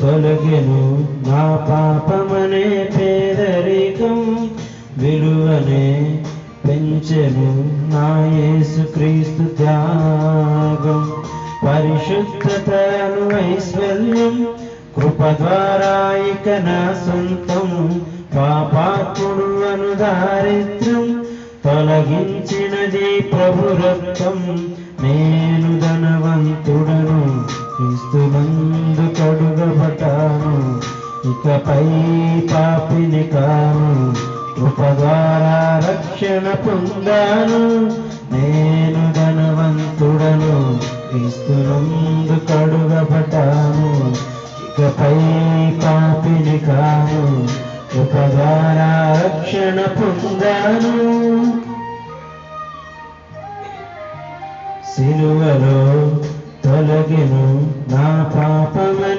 తొలగెను నా పాపమనే పేదరికం, విలువనే పెంచెను నా యేసుక్రీస్తు త్యాగం. పరిశుద్ధతను ఐశ్వర్యం, కృప ద్వారా ఇక నా సొంతం. పాపాత్ముడు అను దారిద్ర్యం తొలగించినది ప్రభు రక్తం. నేను ధనవంతుడను, క్రీస్తునందు కడుగబడ్డాను, ఇకపై పాపిని కాను, కృప ద్వారా రక్షణ పొందాను. నేను ధనవంతుడను, క్రీస్తునందు కడుగబడ్డాను, ఇకపై పాపిని కాను, కృప ద్వారా రక్షణ పొందాను. సిలువలో తొలగెను నా పాపమే